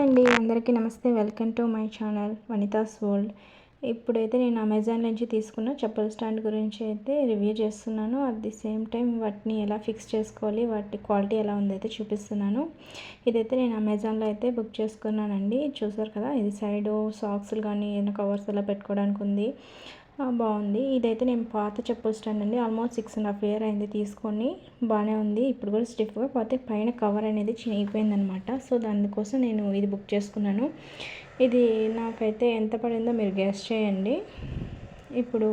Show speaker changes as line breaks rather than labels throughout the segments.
అండి, అందరికీ నమస్తే. Welcome to my channel Vanitha's world. ఇప్పుడైతే నేను అమెజాన్ నుంచి తీసుకున్న చెప్పుల స్టాండ్ గురించి అయితే రివ్యూ చేస్తున్నాను. అట్ ది సేమ్ టైం వాటిని ఎలా ఫిక్స్ చేసుకోవాలి, వాటి క్వాలిటీ ఎలా ఉందైతే చూపిస్తున్నాను. ఇదైతే నేను అమెజాన్లో అయితే బుక్ చేసుకున్నానండి. చూసారు కదా, ఇది సైడు సాక్స్లు కానీ ఏదైనా కవర్స్ అలా పెట్టుకోవడానికి ఉంది. బాగుంది. ఇదైతే నేను పాత చెప్పుల స్టాండ్ అండి. ఆల్మోస్ట్ 6.5 years అయింది తీసుకొని. బాగానే ఉంది. ఇప్పుడు కూడా స్టిఫ్గా, కాకపోతే పైన కవర్ అనేది చినిగిపోయిందనమాట. సో దానికోసం నేను ఇది బుక్ చేసుకున్నాను. ఇది నాకైతే ఎంత పడిందో మీరు గెస్ చేయండి. ఇప్పుడు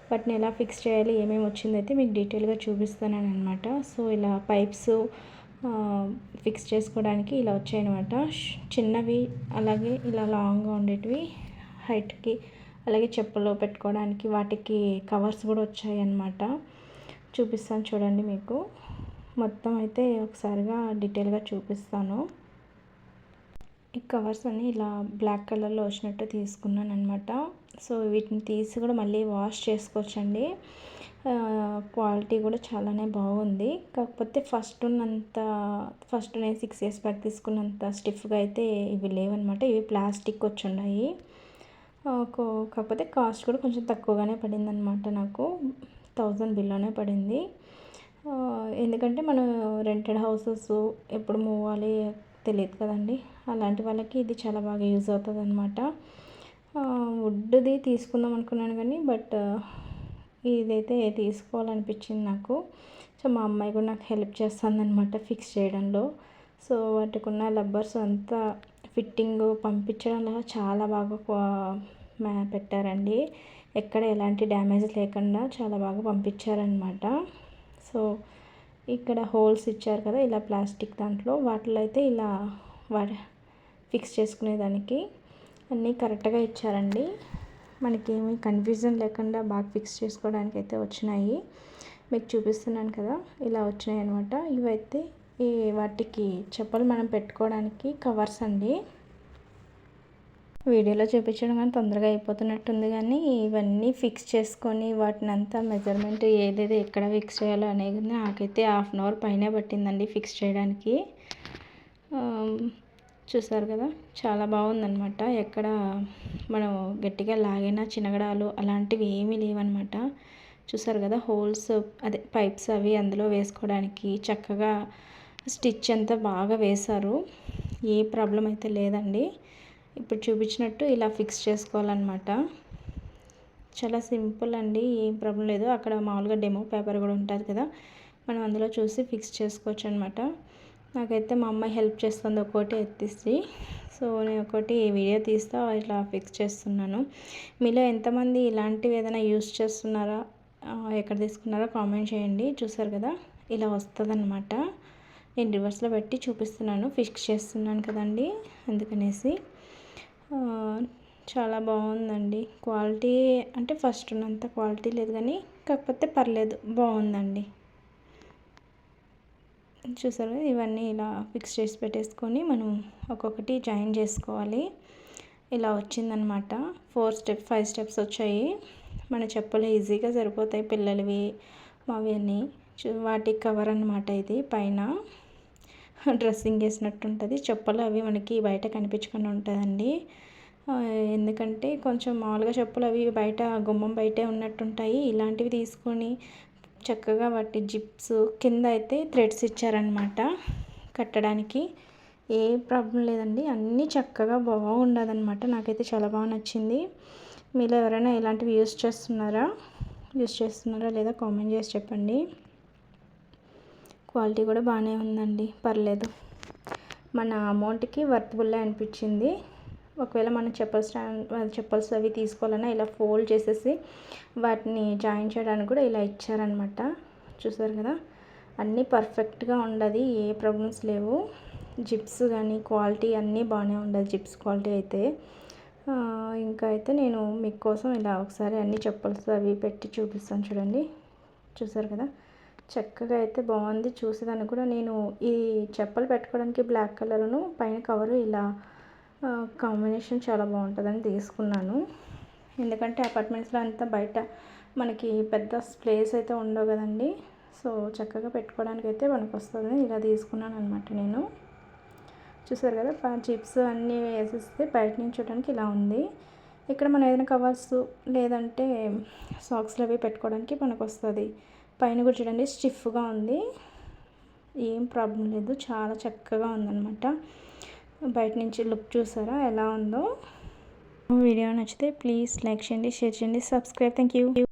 వాటిని ఎలా ఫిక్స్ చేయాలి, ఏమేమి వచ్చిందైతే మీకు డీటెయిల్గా చూపిస్తాను అనమాట. సో ఇలా పైప్స్ ఫిక్స్ చేసుకోవడానికి ఇలా వచ్చాయన్నమాట. చిన్నవి, అలాగే ఇలా లాంగ్గా ఉండేటివి హైట్కి, అలాగే చెప్పులు పెట్టుకోవడానికి వాటికి కవర్స్ కూడా వచ్చాయి అన్నమాట. చూపిస్తాను చూడండి. మీకు మొత్తం అయితే ఒకసారిగా డీటెయిల్గా చూపిస్తాను. ఈ కవర్స్ అన్నీ ఇలా బ్లాక్ కలర్లో వచ్చినట్టు తీసుకున్నాను అనమాట. సో వీటిని తీసి కూడా మళ్ళీ వాష్ చేసుకోవచ్చండి. క్వాలిటీ కూడా చాలానే బాగుంది. కాకపోతే ఫస్ట్ నేను 6 years బ్యాక్ తీసుకున్నంత స్టిఫ్గా అయితే ఇవి లేవన్నమాట. ఇవి ప్లాస్టిక్ వచ్చి ఉన్నాయి. కాకపోతే కాస్ట్ కూడా కొంచెం తక్కువగానే పడింది అనమాట. నాకు 1000 బిల్లోనే పడింది. ఎందుకంటే మనం రెంటెడ్ హౌసెస్ ఎప్పుడు మూవ్ అవ్వాలి తెలియదు కదండి. అలాంటి వాళ్ళకి ఇది చాలా బాగా యూజ్ అవుతుంది అనమాట. వుడ్ది తీసుకుందాం అనుకున్నాను కానీ బట్ ఇదైతే తీసుకోవాలనిపించింది నాకు. సో మా అమ్మాయి కూడా నాకు హెల్ప్ చేస్తుంది అనమాట ఫిక్స్ చేయడంలో. సో వాటికి ఉన్న రబ్బర్స్ అంతా ఫిట్టింగ్ పంపించడంలో చాలా బాగా పెట్టారండి. ఎక్కడ ఎలాంటి డ్యామేజ్ లేకుండా చాలా బాగా పంపించారనమాట. సో ఇక్కడ హోల్స్ ఇచ్చారు కదా, ఇలా ప్లాస్టిక్ దాంట్లో వాటిలో అయితే ఇలా ఫిక్స్ చేసుకునేదానికి అన్నీ కరెక్ట్గా ఇచ్చారండి. మనకి ఏమీ కన్ఫ్యూజన్ లేకుండా బాగా ఫిక్స్ చేసుకోవడానికి అయితే వచ్చినాయి. మీకు చూపిస్తున్నాను కదా, ఇలా వచ్చినాయి అనమాట. ఇవైతే వాటికి చెప్పులు మనం పెట్టుకోవడానికి కవర్స్ అండి. వీడియోలో చూపించడం కానీ తొందరగా అయిపోతున్నట్టుంది, కానీ ఇవన్నీ ఫిక్స్ చేసుకొని వాటిని అంతా మెజర్మెంట్ ఏదేదో ఎక్కడ ఫిక్స్ చేయాలో అనేది నాకైతే 1/2 hour పైనే పట్టిందండి ఫిక్స్ చేయడానికి. చూసారు కదా, చాలా బాగుందనమాట. ఎక్కడ మనం గట్టిగా లాగినా చినగడాలు అలాంటివి ఏమీ లేవన్నమాట. చూసారు కదా, హోల్స్ అదే పైప్స్ అవి అందులో వేసుకోవడానికి చక్కగా స్టిచ్ అంతా బాగా వేశారు. ఏ ప్రాబ్లం అయితే లేదండి. ఇప్పుడు చూపించినట్టు ఇలా ఫిక్స్ చేసుకోవాలన్నమాట. చాలా సింపుల్ అండి, ఏం ప్రాబ్లం లేదు. అక్కడ మామూలుగా డెమో పేపర్ కూడా ఉంటుంది కదా, మనం అందులో చూసి ఫిక్స్ చేసుకోవచ్చు అనమాట. నాకైతే మా అమ్మాయి హెల్ప్ చేస్తుంది ఒక్కోటి ఎత్తిసి. సో నేను ఒకటి వీడియో తీస్తా ఇట్లా ఫిక్స్ చేస్తున్నాను. మీలో ఎంతమంది ఇలాంటివి ఏదైనా యూస్ చేస్తున్నారా, ఎక్కడ తీసుకున్నారో కామెంట్ చేయండి. చూసారు కదా, ఇలా వస్తుంది అనమాట. నేను రివర్స్లో పెట్టి చూపిస్తున్నాను, ఫిక్స్ చేస్తున్నాను కదండి, అందుకనేసి. చాలా బాగుందండి. క్వాలిటీ అంటే ఫస్ట్ ఉన్నంత క్వాలిటీ లేదు కానీ కాకపోతే పర్లేదు, బాగుందండి. చూసారు, ఇవన్నీ ఇలా ఫిక్స్ చేసి పెట్టేసుకొని మనం ఒక్కొక్కటి జాయిన్ చేసుకోవాలి. ఇలా వచ్చిందనమాట. 5 steps వచ్చాయి. మన చెప్పులు ఈజీగా సరిపోతాయి, పిల్లలవి మావి అన్నీ. వాటికి కవర్ అనమాట ఇది. పైన డ్రెస్సింగ్ వేసినట్టు ఉంటుంది. చెప్పులు అవి మనకి బయట కనిపించకుండా ఉంటుందండి. ఎందుకంటే కొంచెం మామూలుగా చెప్పులు అవి బయట గుమ్మం బయటే ఉన్నట్టుంటాయి. ఇలాంటివి తీసుకొని చక్కగా వాటి జిప్స్ కింద అయితే థ్రెడ్స్ ఇచ్చారనమాట కట్టడానికి. ఏ ప్రాబ్లం లేదండి, అన్నీ చక్కగా బాగుండదనమాట. నాకైతే చాలా బాగా నచ్చింది. మీలో ఎవరైనా ఇలాంటివి యూస్ చేస్తున్నారా లేదా కామెంట్ చేసి చెప్పండి. క్వాలిటీ కూడా బాగానే ఉందండి, పర్లేదు. మన అమౌంట్కి వర్తబుల్లే అనిపించింది. ఒకవేళ మనం చెప్పల్స్ అవి తీసుకోవాలన్నా ఇలా ఫోల్డ్ చేసేసి వాటిని జాయిన్ చేయడానికి కూడా ఇలా ఇచ్చారనమాట. చూసారు కదా, అన్నీ పర్ఫెక్ట్గా ఉండదు, ఏ ప్రాబ్లమ్స్ లేవు. జిప్స్ కానీ క్వాలిటీ అన్నీ బాగానే ఉండదు, జిప్స్ క్వాలిటీ అయితే. ఇంకా అయితే నేను మీకోసం ఇలా ఒకసారి అన్ని చెప్పల్స్ అవి పెట్టి చూపిస్తాను చూడండి. చూసారు కదా, చక్కగా అయితే బాగుంది. చూసేదానికి కూడా నేను ఈ చెప్పలు పెట్టుకోవడానికి బ్లాక్ కలర్ను పైన కవరు ఇలా కాంబినేషన్ చాలా బాగుంటుందని తీసుకున్నాను. ఎందుకంటే అపార్ట్మెంట్స్లో అంతా బయట మనకి పెద్ద ప్లేస్ అయితే ఉండవు కదండి. సో చక్కగా పెట్టుకోవడానికి అయితే మనకు వస్తుంది. ఇలా తీసుకున్నాను అనమాట నేను. చూసారు కదా, చిప్స్ అన్నీ వేసేస్తే బయట నుంచి చూడడానికి ఇలా ఉంది. ఇక్కడ మనం ఏదైనా కవర్స్ లేదంటే సాక్స్లు అవి పెట్టుకోవడానికి మనకు వస్తుంది. పైన కూడా చూడండి స్టిఫ్గా ఉంది, ఏం ప్రాబ్లం లేదు, చాలా చక్కగా ఉందన్నమాట. బయట నుంచి లుక్ చూసారా ఎలా ఉందో. వీడియో నచ్చితే ప్లీజ్ లైక్ చేయండి, షేర్ చేయండి, సబ్స్క్రైబ్. Thank you.